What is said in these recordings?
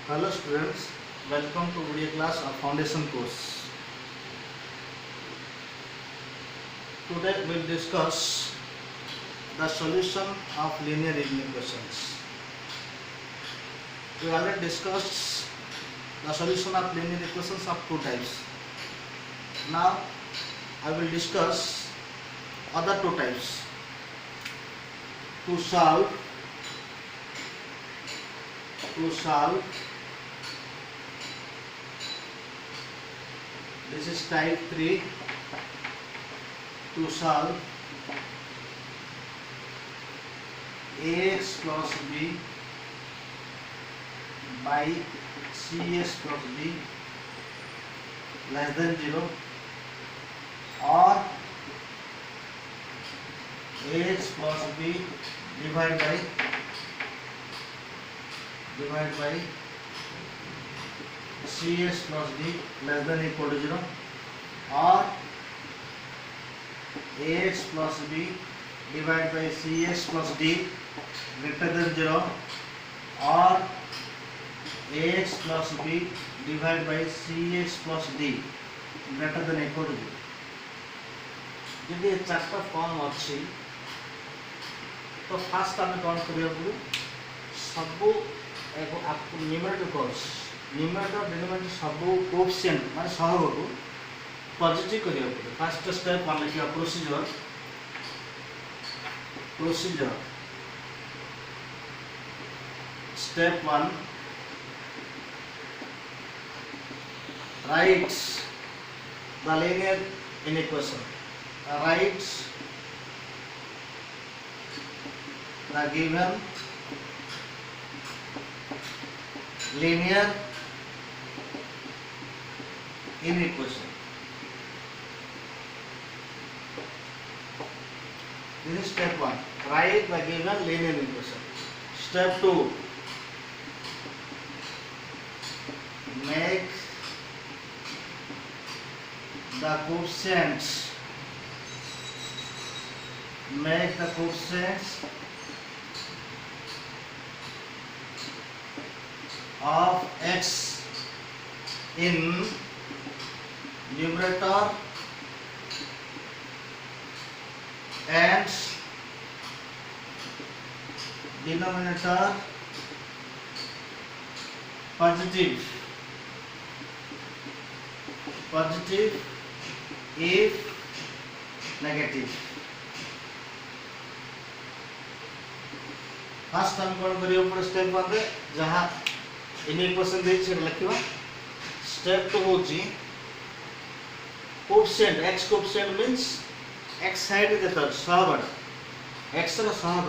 Hello students, welcome to video class of foundation course. Today we will discuss the solution of linear equations. We already discussed the solution of linear equations of two types. Now I will discuss other two types. To solve this is type 3. To solve ax plus b by cs plus b less than 0 or ax plus b divided by cs plus d less than equal to 0 or ax plus b divided by cs plus d greater than 0 or ax plus b divided by cs plus d greater than equal to 0. यदि चार्टा form अच्छी तो fast आम कौन करिया सबू numerator course numerator denominator सबू coefficient माने सहग को पॉजिटिव करिया पड़े. फर्स्ट स्टेप मान लिखिया procedure step 1 writes the linear inequation, writes the given linear inequation. This is step 1. Write the given linear inequation. Step 2. Make the coefficients of x in numerator and denominator positive if negative. First हम कौन करियो step 1 रे जहां equation दे छै लिखिबा. Step 2 होची coefficient x coefficient means x side दे त सहग x रो सहग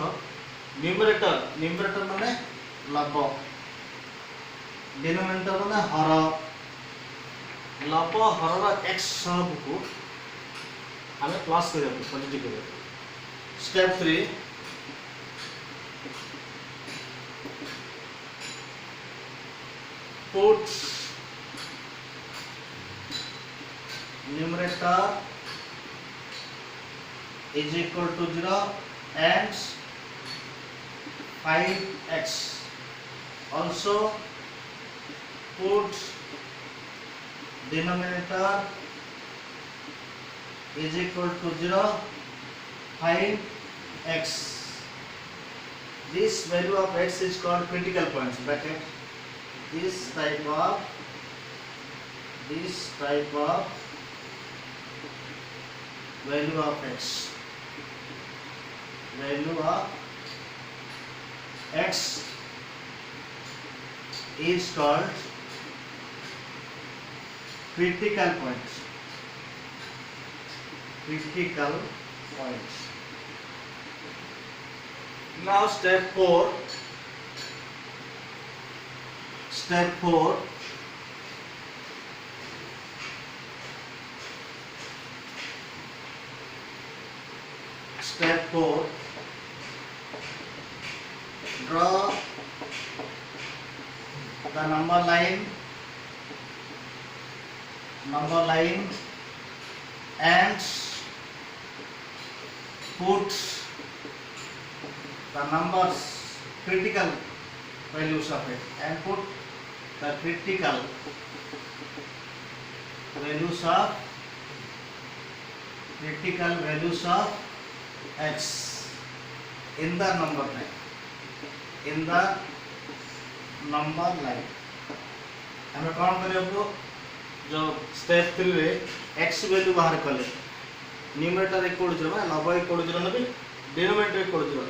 न्यूमरेटर माने लब डिनोमिनेटर माने हर लब हर रो x सहग को हमें प्लस करियो पॉजिटिव करियो. Step 3 put numerator is equal to 0 and 5x. Also put denominator is equal to 0 5x. This value of x is called critical points. Bracket this type of value of x is called critical points. Now step 4 draw the number line and put the numbers critical values of it and put the critical values of x in the number line. In the number line हमें कौन करियो जो step 3 रे x value बाहर कले numerator एक code 0 माने 90 एक कोड 0 नेबी डिनोमिनेटर एक कोड 0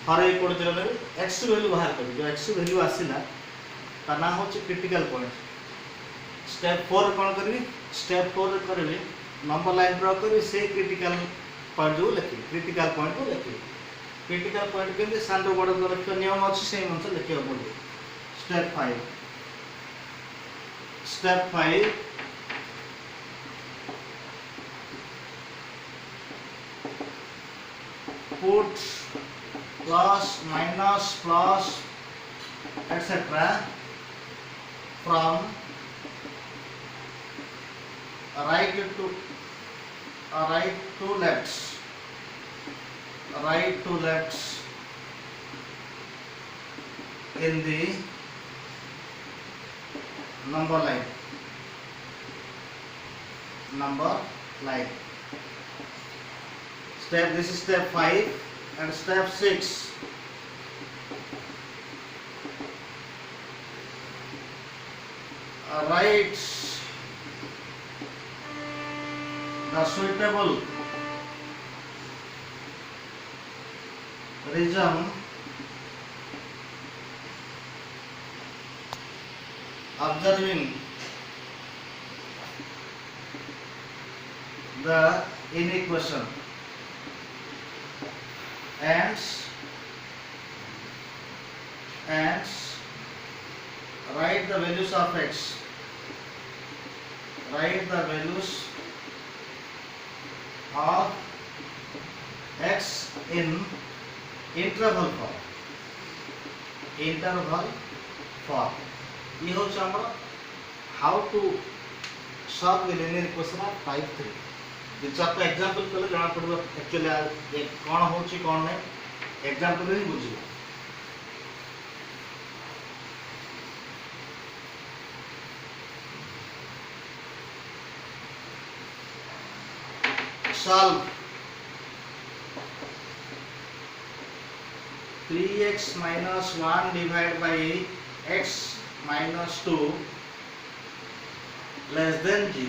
हर एक कोड 0 नेबी x वैल्यू बाहर करी जो x वैल्यू आसीला ता ना होची क्रिटिकल पॉइंट। स्टेप 4 कौन करबी स्टेप 4 रे करबी नंबर लाइन ड्रा करबी से क्रिटिकल पॉइंट जो लिखी क्रिटिकल पॉइंट को लिखी क्रिटिकल पॉइंट के सानरो बड़ कर नियम अछि से मन से लिखियो पड़ो। Step 5 put plus minus plus etc from right to left in the number line this is step 5 and step 6 write the suitable region observing the inequation and write the values of x. Write the values of x in interval form. ये होछ हमर how to solve the linear equation of type 3। जे चार example कले जाना पड़बो actually कोन होछि कोन नै example रे बुझियो। solve 3x minus 1 divided by x minus 2 less than 0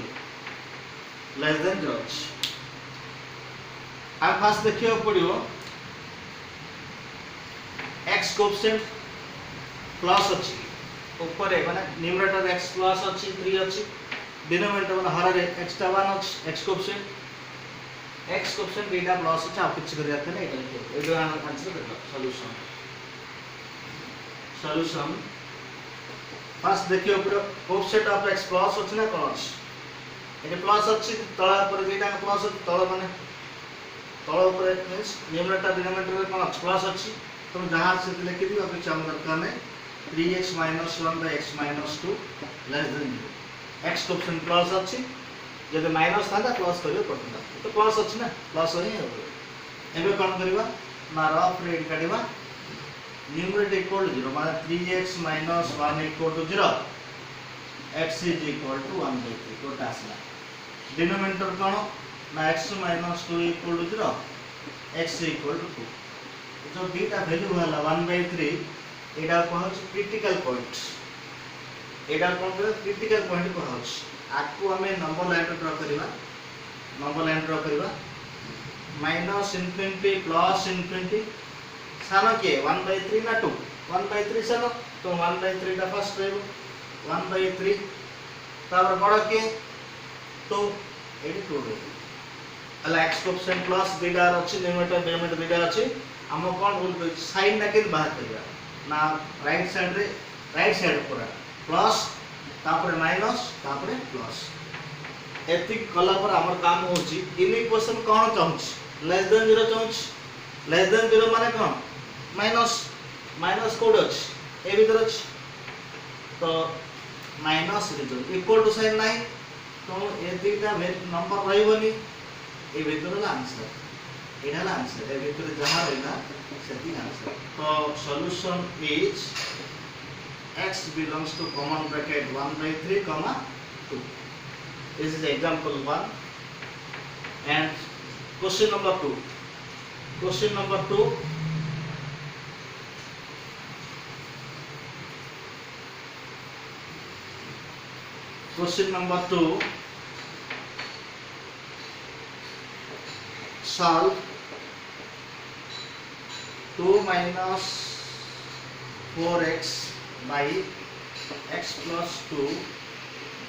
अब फर्स्ट देखियो पड़ियो x कोएफिशिएंट प्लस अछि ऊपर माने न्यूमरेटर x प्लस अछि 3 अछि डिनोमिनेटर माने हर x टा 1 अछि x कोएफिशिएंट डेटा प्लस अछि आप कुछ कर जाते हैं एटा आंसर देखो सॉल्यूशन फर्स्ट देखियो कोएफिशिएंट ऑफ x प्लस अछि ना कोन अछि एटा प्लस अछि तळा पर डेटा प्लस अछि तळ माने तळ ऊपर मींस न्यूमरेटर डिनोमिनेटर कोन अछि प्लस अछि तुम जहां से लिखि दियो अभी चम दरकार नै 3x - 1 by x - 2 less than 0 x coefficient plus अछि जदि माइनस था प्लस करियो पड़ता तो प्लस अछि ना प्लस होई एबे कोन करबा ना रफ रेट काढिबा न्यूमरेटर इक्वल 0 माने 3x - 1 equal to 0 x is equal to 1 by 3 तो आसला डिनोमिनेटर कोन ना x - 2 equal to 0 x equal to 2 जो बीटा वैल्यू होला 1 by 3 एडा कहछ क्रिटिकल पॉइंट एडा कोन क्रिटिकल पॉइंट कहछ आकु हमें नंबर लाइन ड्रा करबा माइनस इन्फिनिटी प्लस इन्फिनिटी सानो के 1 by 3 ना 2 1 by 3 सानो तो 1 by 3 दा फर्स्ट रहबो 1 by 3 तापर बड़ के तो 82 रे अला x कोएफिशिएंट प्लस बीटा अछि न्यूमरेटर डिनोमिनेटर बीटा अछि हम कोन बोल साइन ना के बाहर करबा ना राइट साइड पूरा प्लस तापर माइनस तापर प्लस एतिक कला पर हमर काम होची इक्वेशन कोन चाहछ लेस देन 0 चाहछ लेस देन 0 माने कोन माइनस कोड अछि ए भीतर अछि तो minus result equal to sign नाही तो एतिकटा नंबर रहइबनी ए भीतर आंसर एडा आंसर ए भीतर जहां रहला सेति आंसर तो solution is x belongs to common bracket 1/3 comma 2. This is example 1. And question number 2. Question number 2. Question number 2. Solve 2 minus 4x by x plus 2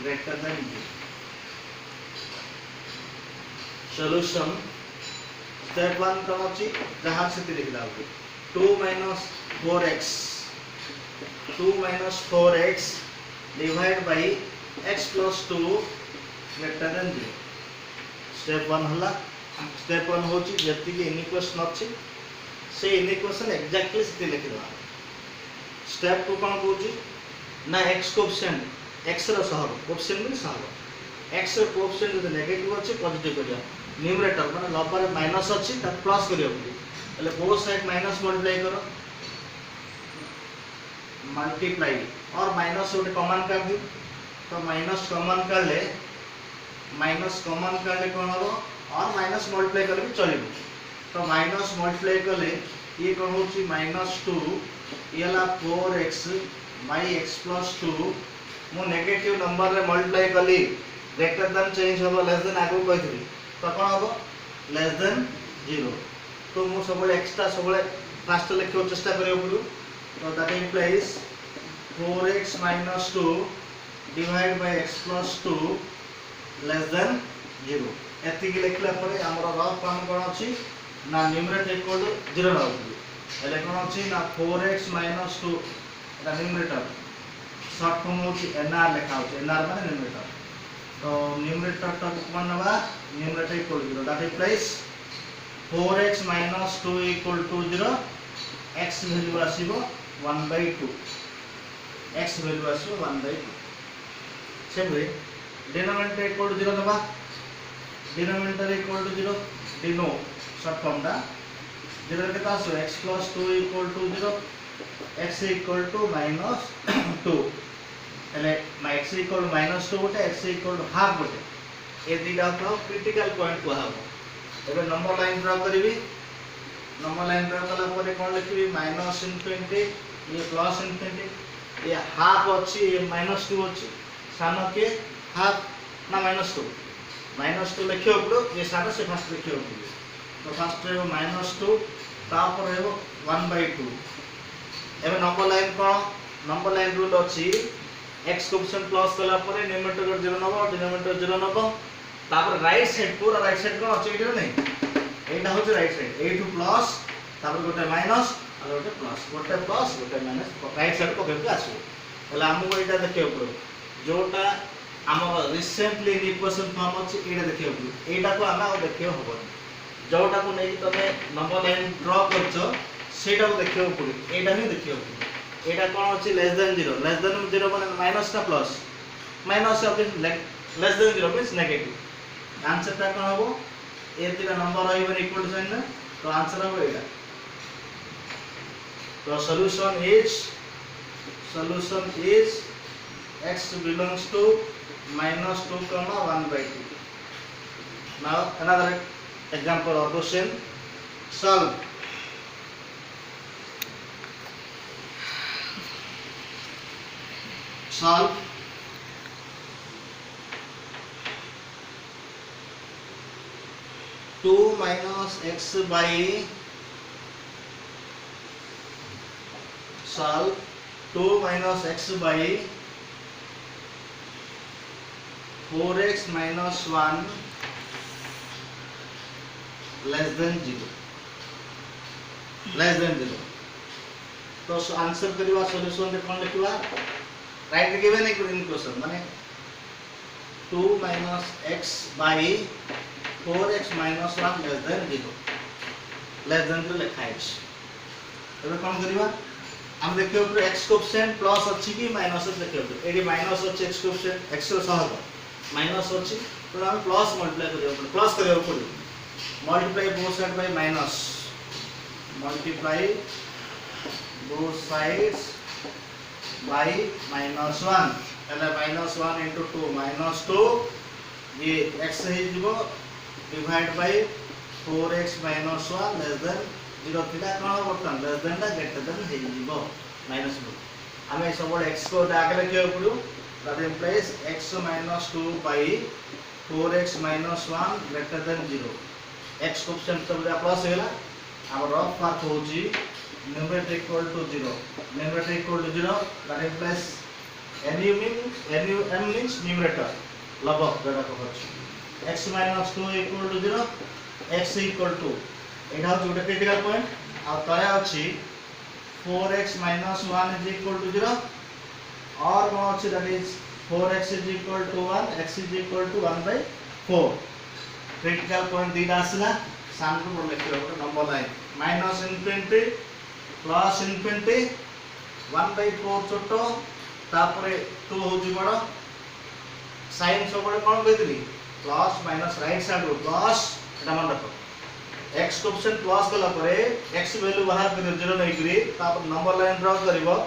greater than 0. Solution. Step 1 कौन अच्छी जहाँ से लिख दाओगे 2 minus 4x 2 minus 4x divided by x plus 2 greater than 0. Step 1 हला. Step 1 होची जति के equation अच्छी से इक्वेशन एक्जेक्टली से लिख दवा. Step 2 कौन बोलची ना x कोएफिशिएंट x रो सहग कोएफिशिएंट भी सहग x रो कोएफिशिएंट जब नेगेटिव अच्छी पॉजिटिव करिया न्यूमरेटर माने लबर माइनस अच्छी तक प्लस करियो એટલે बोथ साइड माइनस मल्टीप्लाई करो मल्टीप्लाई और माइनस उठे कॉमन कर दियो तो माइनस कॉमन कर ले कौन हो और माइनस मल्टीप्लाई कर भी चलिबो तो माइनस मल्टीप्लाई कर ले ये कौन होची -2 येला 4x by x plus 2 मु नेगेटिव नंबर रे मल्टीप्लाई कली ग्रेटर देन चेंज होबो लेस देन आगो कहथि तो कौन होबो लेस देन 0 तो मु सबले एक्स्ट्रा सबले फास्ट लिखियो चेष्टा करियो पड़ो तो that implies 4x minus 2 divided by x plus 2 less than 0 एति के लिखला परे हमरो रफ फॉर्म कोन अछि ना न्यूमरेटर इक्वल टू 0 रहउछि एले कोन अछि ना 4x minus 2 एटा न्यूमरेटर शॉर्ट फॉर्म होछि nr लिखा होछि nr माने न्यूमरेटर तो न्यूमरेटर टा कोन नबा numerator equal to 0 that implies 4x minus 2 equal to 0 x value आसीबो 1/2 x वैल्यू आसीबो 1/2 सेमवे डिनोमिनेटर इक्वल टू 0 दबा डिनोमिनेटर इक्वल टू 0 डिनो शॉर्ट फॉर्म दा 0 के पास x plus 2 equal to 0 x equal to -2 એટલે x equal to -2 गोटे x equal to half गोटे ए दिगा तो क्रिटिकल पॉइंट को हाबो एबे नंबर लाइन ड्रा करबी नंबर लाइन ड्रा कला परे कोन लिखबी -∞ ये +∞ ये हाफ अछि ये -2 अछि सानो के हाफ ना -2 लिखियो पड़ो ये सानो से फर्स्ट लिखियो पड़ो तो फर्स्ट रे -2 तापर हेबो 1/2 एबे नंबर लाइन कोन नंबर लाइन रूल अछि x कोएफिशिएंट प्लस कला परे न्यूमरेटर 0 नबो डिनोमिनेटर 0 नबो तापर राइट साइड पूरा राइट साइड कोन अछि एटा नै एटा होछ राइट साइड ए टू प्लस तापर गोटे माइनस और गोटे प्लस गोटे माइनस राइट साइड को केबे आछो हला हमको एटा देखियो पड़ो जोटा हमर रिसेंटली इक्वेशन फॉर्म अछि एटा देखियो पड़ो एटा को हम आ देखियो होबो जोटा को नै तमे नंबर लाइन ड्रा करछो सेटा को देखियो पड़ो एटा नै देखियो पड़ो एटा कोन अछि लेस देन 0 माने माइनस का plus minus of less than 0 means negative answer ता कोन होबो ए तीन नंबर रहिबो इक्वल टू साइन ना तो आंसर होबो एटा तो solution is x belongs to -2 comma 1/2. Now another example or question. Solve 2 minus x by solve 2 minus x by 4x minus 1 less than 0 तो answer करवा सॉल्यूशन रे कोन लिखवा राइट गिवन इक्वेशन माने 2 minus x by 4x minus 1 less than 0 लिखा है तबे कोन करवा हम देखियो ऊपर x कोएफिशिएंट प्लस अछि कि माइनस अछि देखियो एडी माइनस अछि x कोएफिशिएंट x रो सहग माइनस अछि तो हम प्लस मल्टीप्लाई करियो प्लस करियो पड़ो multiply both side by minus multiply both sides by -1 એટલે -1 into 2 -2 ये x हे जीवो divide by 4x minus 1 less than 0 थिला कोन बर्तन लेस देन दा ग्रेटर देन हे जीवो -2 हमें सब x को डाक लिखे पड़ो that implies x minus 2 by 4x minus 1 greater than 0 x coefficient सब प्लस हेला our rough path होची numerator equal to 0 numerator equal to 0 that implies m means numerator लगभग जरा कहछ x minus 2 equal to 0 x equal to एटा जोटा critical point आ तळे अछि 4x minus 1 is equal to 0 और कोन अछि that is 4x is equal to 1 x is equal to 1 by 4 critical point दीटा आसला सामने पर लिखियो number line minus infinity plus infinity 1 by 4 छोटो तापरे 2 होजी बड़ साइन सब कोन कहतली प्लस माइनस राइट साइड रो प्लस एटा मन रखो x कोएफिशिएंट प्लस कला परे x वैल्यू बाहर कर 0 नै करी तापर नंबर लाइन ड्रा करबो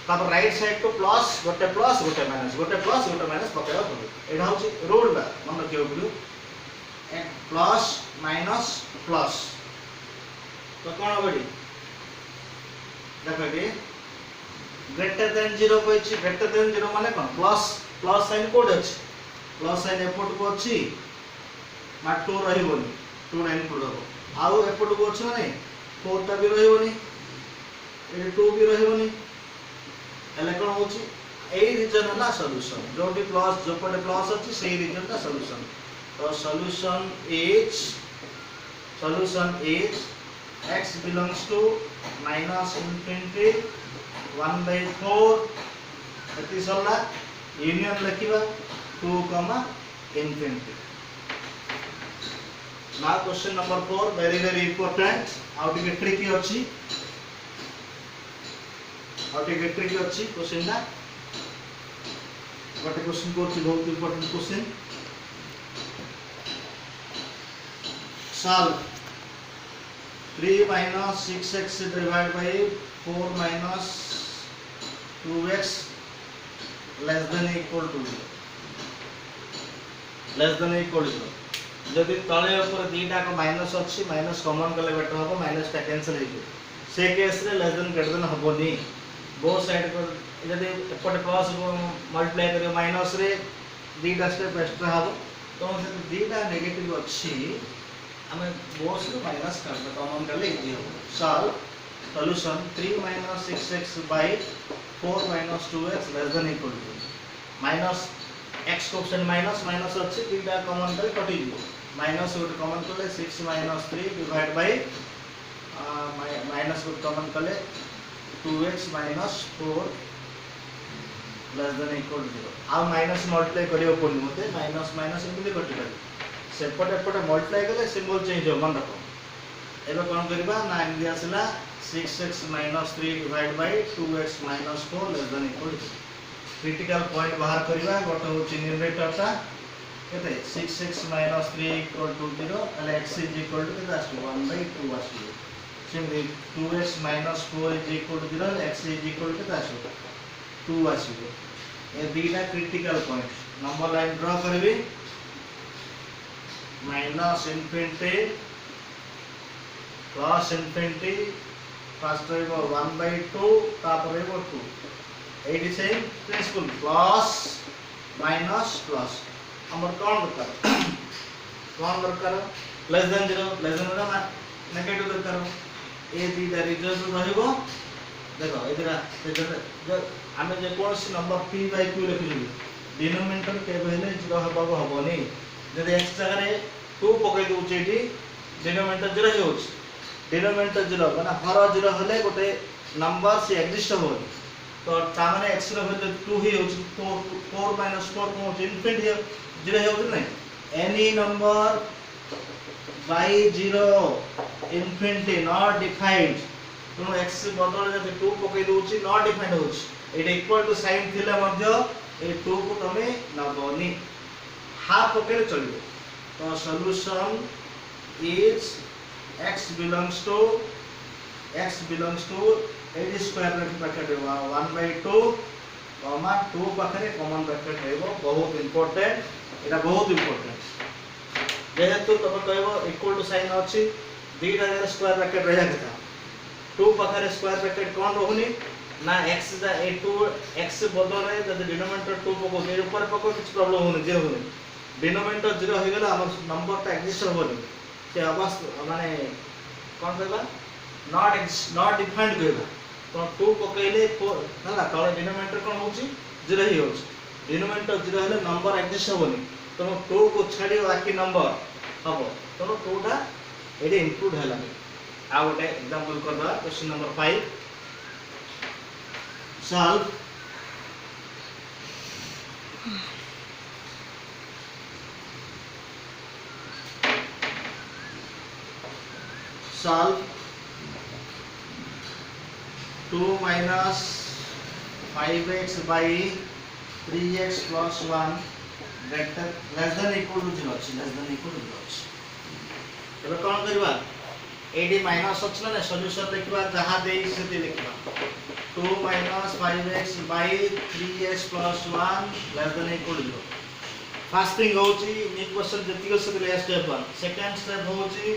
तापर राइट साइड को प्लस गोटे माइनस पकेबो पड़ो एटा होची रूल बा मन रखियो पड़ो प्लस माइनस प्लस तो कोन होबडी देखो कि ग्रेटर देन 0 कहछि ग्रेटर देन 0 माने कोन प्लस साइन कोड अछि प्लस साइन एपोर्ट को अछि मा 2 रहिबोनी 2 लाइन पड़ो आउ एपोर्ट को अछि माने 4 ता भी रहिबोनी ए 2 भी रहिबोनी एले कोन होछि ए रीजन ना सॉल्यूशन जोटी प्लस जो पटे प्लस अछि सेही रीजन का सॉल्यूशन तो solution is x belongs to minus infinity 1 by 4 एति सरला union लिखिबा 2 infinity now question number 4 very important how to get tricky अछि question ना गोटे क्वेश्चन को बहुत important question solve 3 minus 6x divided by 4 minus 2x less than equal to 0 जदि तळे ऊपर दीटा को माइनस अछि माइनस कॉमन कले बेटर हो माइनस टा कैंसिल हे जो से केस रे लेस देन ग्रेटर देन हबोनी बोथ साइड को जदि एपटे प्लस को मल्टीप्लाई करियो माइनस रे दीटा स्टेप एक्स्ट्रा हबो तो से दीटा नेगेटिव अछि हमें बोथ से माइनस कर दे कॉमन कर ले इजी हो solve solution 3 minus 6x by 4 minus 2x less than equal to minus x coefficient minus अछि दीटा कॉमन कर कटि दियो माइनस को कॉमन कर ले 6 minus 3 डिवाइड बाय माइनस को कॉमन कर ले 2x minus 4 less than equal to 0 आ माइनस मल्टीप्लाई करियो कोन मते माइनस इनटू कटि कर सेपटे मल्टीप्लाई करले सिंबल चेंज हो मन रखो एबे कोन करबा 9 दिया आसला 6x minus 3 divided by 2x minus 4 less than equal to critical point बाहर करबा गोटे होची न्यूमरेटर ता केते 6x minus 3 equal to 0 एले x is equal to केते आसु 1 by 2 आसु simply 2x minus 4 is equal to 0 x is equal to केते आसु 2 आसु ए दीटा critical point number line draw करबी minus infinity plus infinity first रहबो 1 by 2 तापर रहबो 2 एटी same principle plus minus plus हमर कोन दरकार लेस देन 0 ना नेगेटिव दरकार ए दीटा रीजन रहबो देखो एदिरा जो हमें जे कोन सी नंबर p by q लिखिलु डिनोमिनेटर के पहले 0 हबोनी जदि x जगह रे 2 पकई दउ छेटी डिनोमिनेटर 0 हो डिनोमिनेटर 0 माने हर 0 हले गोटे नंबर से एग्जिस्ट हो तो तामाने x रो वैल्यू 2 ही हो 4 minus 4 को इनफिनिटी 0 हो नै any number by 0 infinity not defined तो x बदल जे 2 पकई दउ छी not defined हो एटा इक्वल टू साइन थिले मध्य ए 2 को तमे नबोनी हाफ पकई चलिबो तो solution is x belongs to 8 square bracket 1 by 2 कमा 2 पाखरे कॉमन ब्रैकेट रहइबो बहुत इंपोर्टेंट एटा बहुत इंपोर्टेंट जेहेतु तुम कहबो इक्वल टू साइन अछि दीटा जगह स्क्वायर ब्रैकेट रहया कथा 2 पाखरे स्क्वायर ब्रैकेट कोन रहउनी ना x दा a2 x बदल रे जदि डिनोमिनेटर 2 पको ए ऊपर पको कुछ प्रॉब्लम होनी जीरो होनी डिनोमिनेटर जीरो हो गेला हमर नंबर ता एग्जिस्ट होबनी से अवस्था माने कोन कहबा नॉट डिफाइंड कहबा तो 2 पकैले 4 हला तळे डिनोमिनेटर कोन होची जीरो ही होची डिनोमिनेटर जीरो हेले नंबर एग्जिस्ट होबनी तो 2 को छाडी बाकी नंबर हबो तो 2 टा एडे इंक्लूड हला आ गोटे एग्जांपल करबा question number 5 solve solve 2 minus 5x by 3x plus 1 greater less than equal to 0 अछि less than equal to 0 अछि एबे कोन करबा एडी माइनस अछि ना सॉल्यूशन लिखबा जहां देई से लिखबा 2 minus 5x by 3x plus 1 less than equal to 0 first thing होची नी क्वेश्चन जति से स्टेप 1 सेकंड स्टेप होची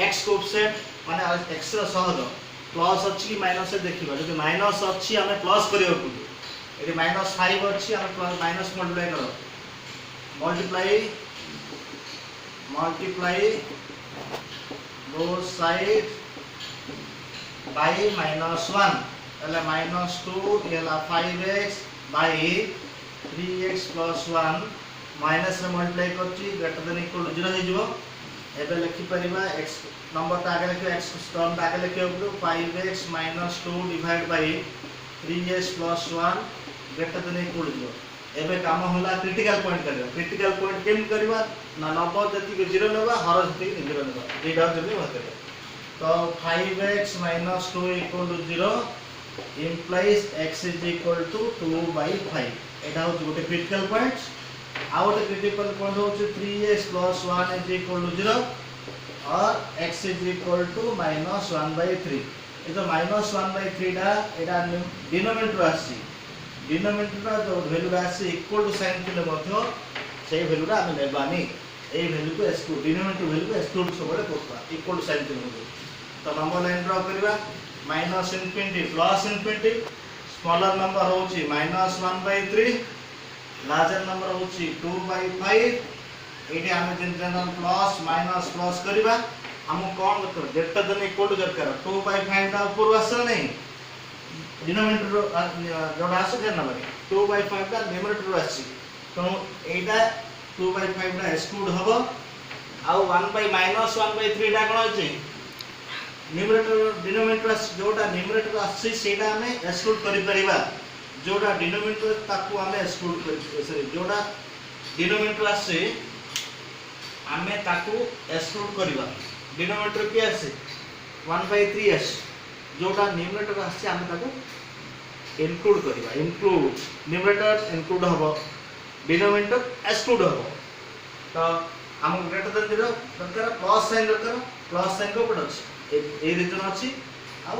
x कोएफिशिएंट माने x रो सहग प्लस अछि माइनस से देखिबा जदि माइनस अछि हमें प्लस करियो पुडी एडी माइनस 5 अछि हमें प्लस माइनस मल्टीप्लाई करो मल्टीप्लाई both side by -1 एला -2 एला 5x by 3x plus 1 minus रे मल्टीप्लाई करछि ग्रेटर देन इक्वल टू 0 हे जिवो एबे लिखि परिबा x नंबर ता आगे लिखियो x टर्म ता आगे लिखियो 5x - 2 divide by 3x plus 1 greater than equal to 0 एबे काम होला क्रिटिकल पॉइंट क्रिटिकल पॉइंट केम करबा ना 90 जति के 0 लेबा हर जति के 0 लेबा डेटा जति होते तो 5x - 2 equal to 0 implies x is equal to 2 by 5 एटा हो गोटे क्रिटिकल पॉइंट आ गोटे क्रिटिकल पॉइंट हो 3x plus 1 is equal to 0 और x is equal to -1 by 3 ए तो -1 by 3 दा एटा डिनोमिनेटर आसी डिनोमिनेटर जो वैल्यू आसी इक्वल टू साइन के मध्य से वैल्यू रा हम लेबानी ए वैल्यू को एक्सक्लूड डिनोमिनेटर वैल्यू को एक्सक्लूड सबले करबा इक्वल टू साइन के मध्य तो नंबर लाइन ड्रा करबा minus infinity plus infinity smaller number होची -1/3 लार्जर नंबर होची 2/5 एटी हम जनरल प्लस माइनस प्लस करबा हम कोन करब ग्रेटर देन इक्वल टू दरकार 2/5 दा ऊपर आसे नहीं डिनोमिनेटर जोडा आसे केना बारे 2/5 दा न्यूमरेटर आसी तो एटा 2/5 दा एक्सक्लूड हबो आ 1/-1/3 दा कोन होची न्यूमरेटर डिनोमिनेटर जोटा न्यूमरेटर आसी सेटा हमें एक्सक्लूड करि परिबा जोटा डिनोमिनेटर ताकू हमें एक्सक्लूड करि सॉरी जोटा डिनोमिनेटर आसी हमें ताकू एक्सक्लूड करबा डिनोमिनेटर के आसी 1/3 आसी जोटा न्यूमरेटर आसी हमें ताकू इंक्लूड करबा इंक्लूड न्यूमरेटर इंक्लूड हबो डिनोमिनेटर एक्सक्लूड हबो तो हम ग्रेटर देन 0 दरकार प्लस साइन को पड़ अछि ए रीजन अछि आ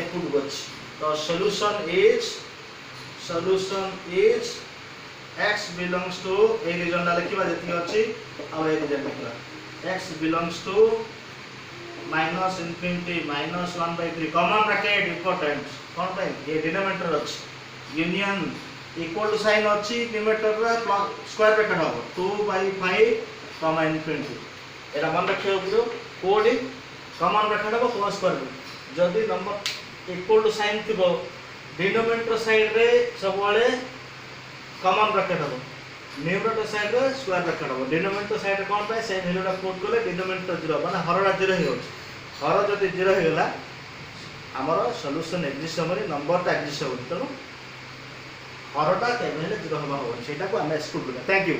एपुट गछ तो solution is x belongs to ए रीजन ला लिखिबा जति अछि आ ए रीजन लिखिबा x belongs to -infinity -1/3 common bracket important कोन पे ये डिनोमिनेटर अछि यूनियन इक्वल टू साइन अछि न्यूमरेटर रा स्क्वायर ब्रैकेट हो 2/5 इनफिनिटी एरा मन रखियो गुरु कोड कॉमन ब्रैकेट हो प्लस कर जदी नंबर इक्वल टू साइन थिबो डिनोमिनेटर साइड रे सब वाले कॉमन ब्रैकेट हो न्यूमरेटर साइड रे स्क्वायर ब्रैकेट हो डिनोमिनेटर साइड रे कोन पे से वैल्यूटा कोड करले डिनोमिनेटर 0 माने हरडा 0 हे हो हर जदी 0 हे गला हमर सॉल्यूशन एग्जिस्ट हमरे नंबर ता एग्जिस्ट हो तनो हरटा केबेले 0 हबा हो सेटा को हम एक्सक्लूड करला थैंक यू।